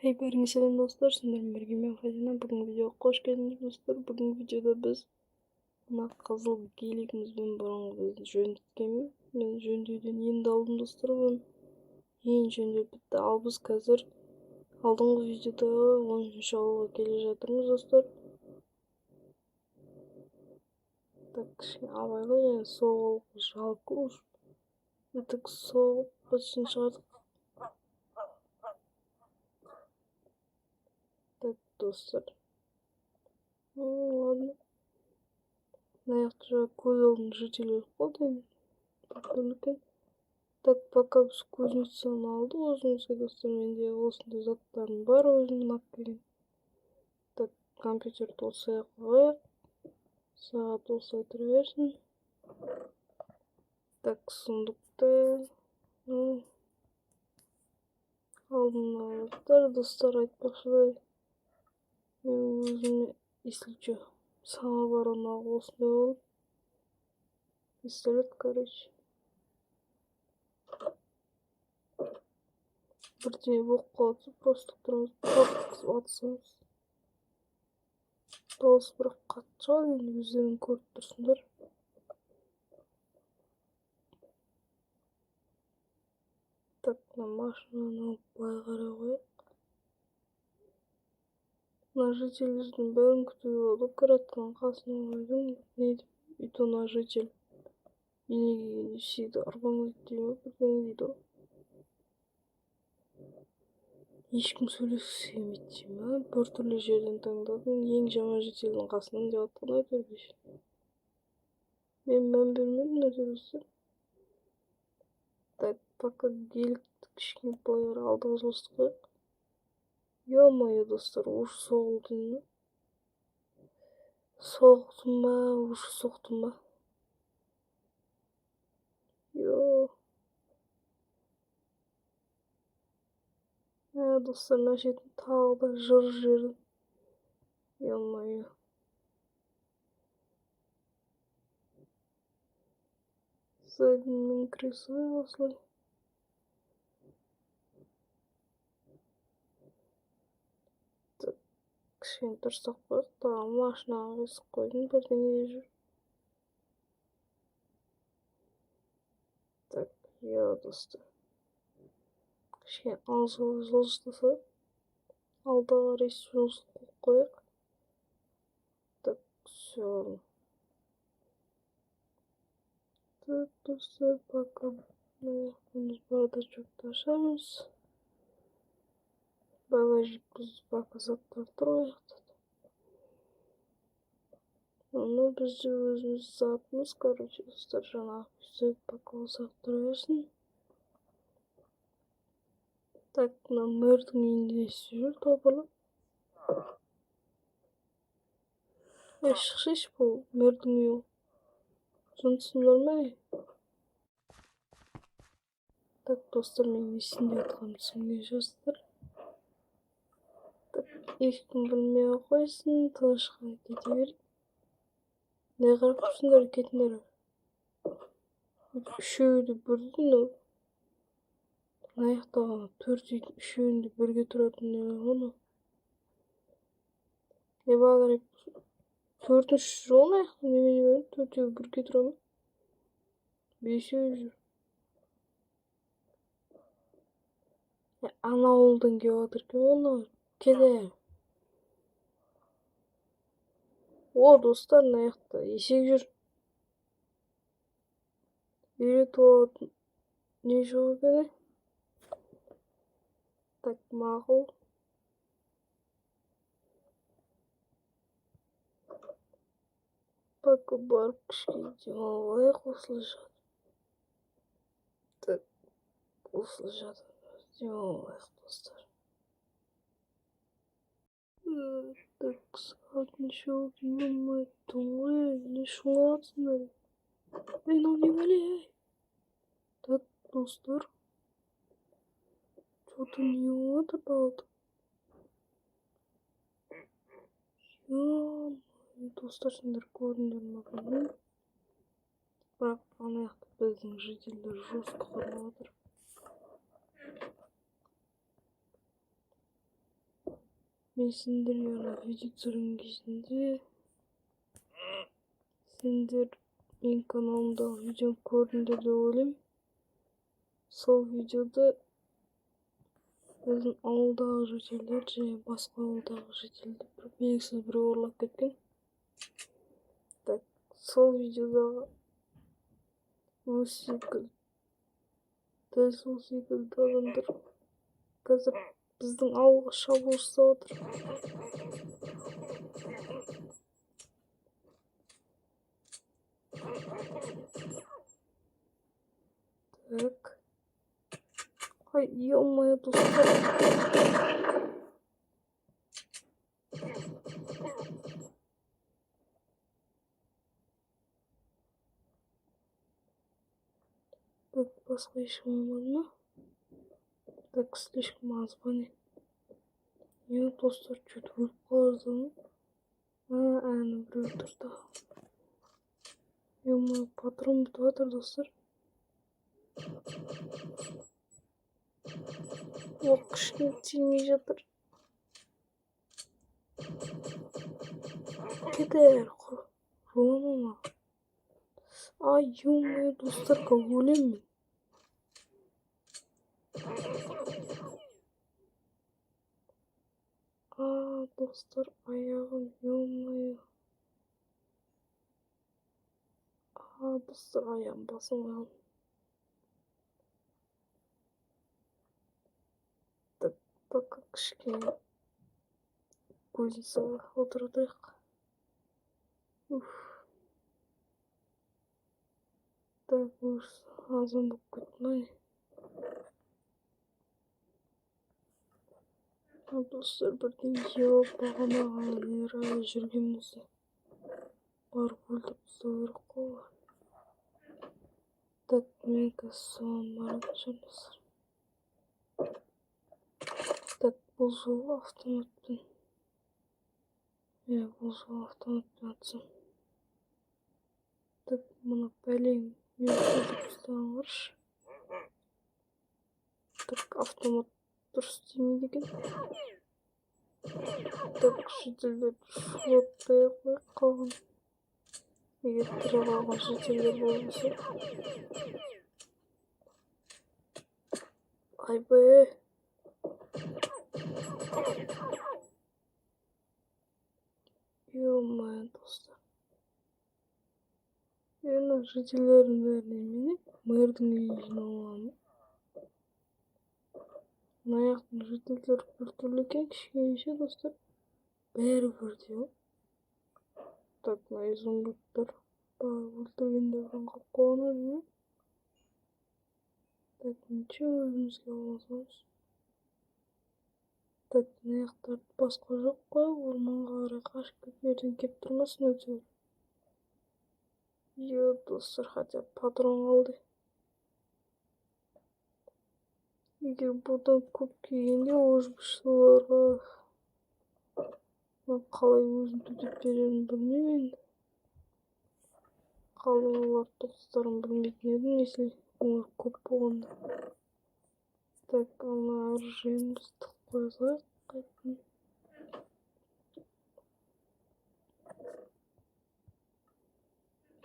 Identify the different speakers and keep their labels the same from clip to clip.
Speaker 1: Hey бәріңе сәлем достар, сендермен бірге мен Фатина. Бүгінгі видеоға қош келдіңдер достар. Бүгінгі видеода біз мына қызыл гелигімізбен бұрынғы бізді жөндеткенбіз. Мен жөндеуден енді алдым достар. Ең жөнделіп бітті. Ал біз қазір алдыңғы видеода 10-ші ауылға келе жатырмыз достар. Так, кішкене абайлы және соғылып жалко. Өтік соғып бітшін шығардық. Так, достар. Ладно. Наверное, же көз алдым жителей қолдаймын. Так, пока біз кузницаны алдық өзімізге достар. Менде осындай заттарым бар өзімнің алып келген. Так, компьютерді осылай қояйық. Сағат осылай тұра берсін. Так, сундукты алдым достар, айтпақшыдай. Мен өзіме, если что, самоварон алып осындай болып. Пистолет, короче. Бірдеңе болып қалады, просто тұрмыз, қорқып атсамыз. Дауыс бірақ қатты шығады, енді өздерің көріп тұрсыңдар. Так, мына машинаны алып былай қарай қояйық. Мына жительдердің бәрін күтуге болады. Кратканың қасына қойдым. Не деп? И то мына житель енеге всегда арбаңдайды дейм, бірдеңе дейді ғой. Ешкім сөйлескісі келмейді дейм, біртүрлі жерден таңдадым. Ең жаман жительдің қасынан деп атқан айтыр. Мен мән бермедім нәрсе достар. Так, пока геликті кішкене былай алдыға жылыстық қояйық. Ё-моё достар, уж соғылдың ба? Соқтым ба, уж соқтым ба? Йо. Достар, мына шетін тағы да жыр жерден. Ё-моё. Задними кресой осылай. Так, кішкене тұрсақ қояйық. Тағы машинаға қисық қойдым, бірдеңе жүр. Так, йо достар. Кішкене алғызға жылжытаса. Алдағы рейс жұмыс қойып. Так, все. Так, достар, пока біз бардачокты ашамыз. Багажник пока заттар тұр. Ну, бізде өзіміз затымыз, короче, достар, жаңағы сөйт пока осақ тұра берсін. Так, мына мөрдің үйінде есі жүр, топырлы. Шықшыш бұл мөрдің үйі. Жынысымдар ма? Так, достар, мен есінде атқам түсінген жастар. Так, ешкім білмей қойсын, тынышқа кете берейік. Не қарап тұрсыңдар, кетіңдер. Үшеуді бірден ол. Аяқтаған төрт үйдің үшеуінде бірге тұратын не ғана. Еба қарап төртінші жолын аяқтан немене бәрін төртеу бірге тұра ма? Бесеу жүр. Ана ауылдан кеп жатыр екен оны. Келе. О, достар, мына жақта есек жүр. Үйретіп алатын не жоқ екен? Так, мақұл. Пока барып кішкене демалып алайық осылай. Так, осылай демалып алайық достар. Так, сағат неше болды? Ё-моё, ғой, не шулатсыңдар? Мынау не бәле? Так, достар. Что-то не вот about. Достар, сендер көрдіңдер ме білмеймін. Бірақ ана жақта біздің жителдер жестко қырылып жатыр. мен сендерге видео түсірген кезінде сендер менің каналымдағы видеоны көрдіңдер деп ойлаймын. Сол видеода біздің ауылдағы жителер және басқа ауылдағы жителер белгісіз біреу ұрлап кеткен. Так, сол видеодағы өз секілді, дәл сол секілді адамдар қазір біздің ауылға шабуыл жасап отыр. Так. Ай, ё-моё, достар. Так, басқа ешкім бар ма? Так, слишком аз баны. Достар, что-то өліп қалды ма? Әні біреу тұрды. Ё-моё, патрон бітіп жатыр, достар. Оқ кішкене тимей жатыр. Кетер, құрылама. Ай, ё-моё, достар, өлем мен. Достар, аяғым, ё-моё. Достар, аяғым басым қалды. Так, пока кішкене көзін салып отырайық. Так, азан болып кетті. Достар, бірден еуіп бағанағы жүргенімізді барып өлтіріп тастау керек қой. Так, мен қазір соған баратын шығармын. Так, бұл жолы автоматпен. Бұл жолы автоматпен атсам. Так, мұны бәлең мен өлтіріп тастаған қаршы. Так, автомат дұрыс істемейді екен. Так, жителер флоттай қойып қалған. Егер тірі қалған жителер болмаса. Айбай. Ё-моё, достар. Енді жителердің бәріне мені мэрдің үйіне жиналамын. Маяқтың жителер біртүрлі екен, кішкенше, достар. Бәрі бірдей. Так, мына изумрудтар өлтіргендерден қалып қойған ме? Так, ничего, өзімізге алмасамыз. Так, маяқтарды басқа жоқ қой, орманға қарай қашып кетерден кеп тұрмасын өтеуір. Достар, хотя патрон қалды. Егер бұдан көп келгенде ожбышыларға қалай өзін төтеп берерін білмеймін енді. Қалай олар тоқтарын білмейтін едім, если олар көп болғанда. Так, ана оружиемізді тығып қоя салайық қайтын.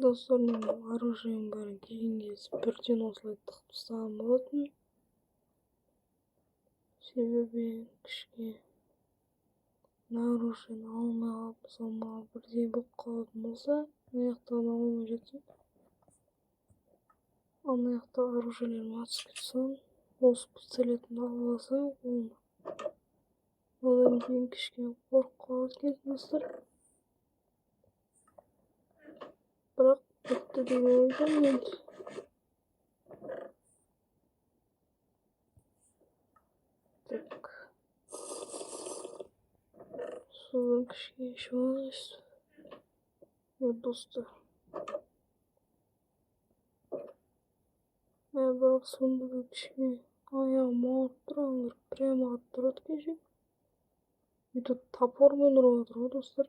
Speaker 1: Достар, мен оружием бәрін келген кезде бірден осылай тығып тастаған болатын. Себебі кішкене оружиені алмай қалып, мысалы маған бірдей болып қалатын болса, мына жақтан алмай жатсам, ана жақта оружиелерім атысып кетсем, осы пистолетімді алып алсам, одан кейін кішкене қорқып қалады екенсің, достар. Бірақ бітті деген ойдамын енді. Так. Содан кішкене шуаңыз. Достар. Бірақ сонда да кішкене аяғым ауырып тұрған керек. Прямо атып тұрады кеше. Үйді топормен ұрып отыр ғой, достар.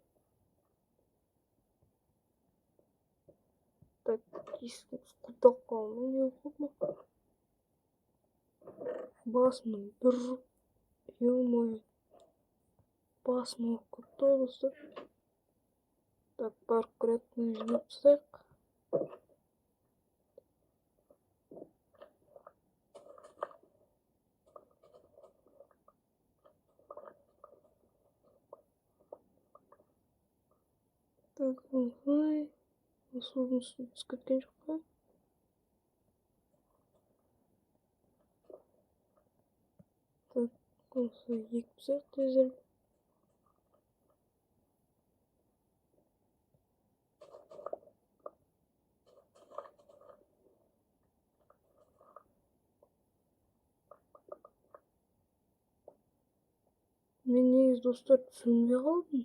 Speaker 1: Так, ешкіміз құлдап қалмай не оқып ма? Басымның бір жұп. Ё-моё. басым ауырып кетті ғой достар. Так, барып кіретін жинап тастайық. Так, осылай. Судың үстіне түсіп кеткен жоқ па? Так, осылай егіп тастайық тездетіп. Мен негізі достар түсінбей қалдым.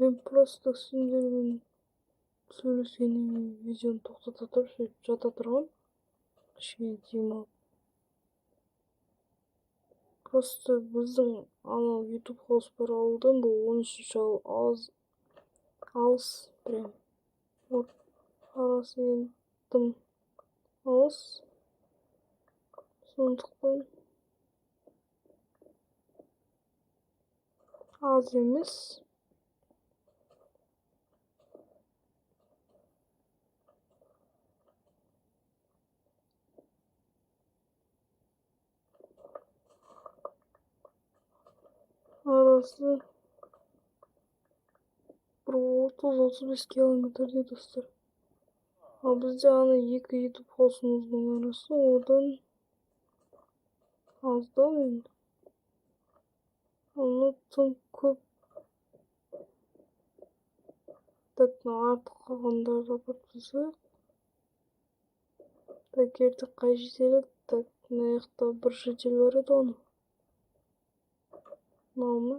Speaker 1: Мен просто сендермен сөйлескеннен видеоны тоқтата тұрып сөйтіп жата тұрғам. Кішкене тиым алып. Просто біздің анау YouTube хаус бар ауылдан бұл 13-ші ауыл алыс прям. Вот арасы енді тым алыс. Сондықтан аз емес. Арасы бір 30-35 километрдей достар. Ал бізде аны екі YouTube хаусымыздың арасы одан аздау енді. Оны тым көп. Так, артық қалғандарды апарып тастайық. Так, ерте қай жетелі? Так, мына жақта бір жетел бар еді оны. Мынау ма?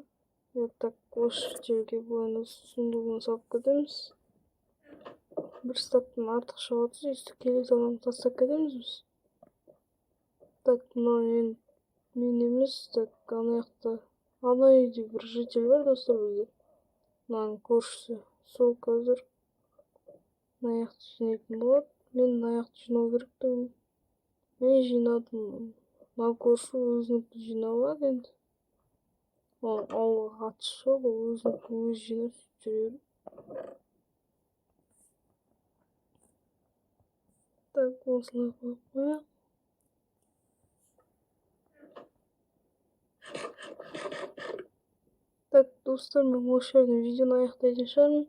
Speaker 1: Так, осы жетелге былайына сундығына салып кетеміз. Бір стактан артық шығады, өйстіп келесі адамды тастап кетеміз біз. Так, мынау мен емес. Так, ана жақта ана үйде бір жетел бар достар бізде. Мынаның көршісі. Сол қазір мына жақты жинайтын болады. Мен мына жақты жинау керектігін. Мен жинадым. Мына көрші өзінікі жинап алады енді. Оның ауылға қатысы жоқ, ол өзінікі өзі жинап жүреді. Так, осылай қойып қояйық. Так, достар, мен осы жерден видеоны аяқтайтын шығармын.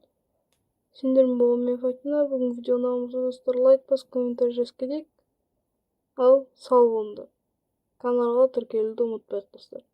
Speaker 1: Сендермен болған мен Фатина. Бүгін видеоны ұнамаса достар, лайк басып, комментарий жазып кетейік. Ал сау болыңдар. Каналға тіркелуді ұмытпайық достар.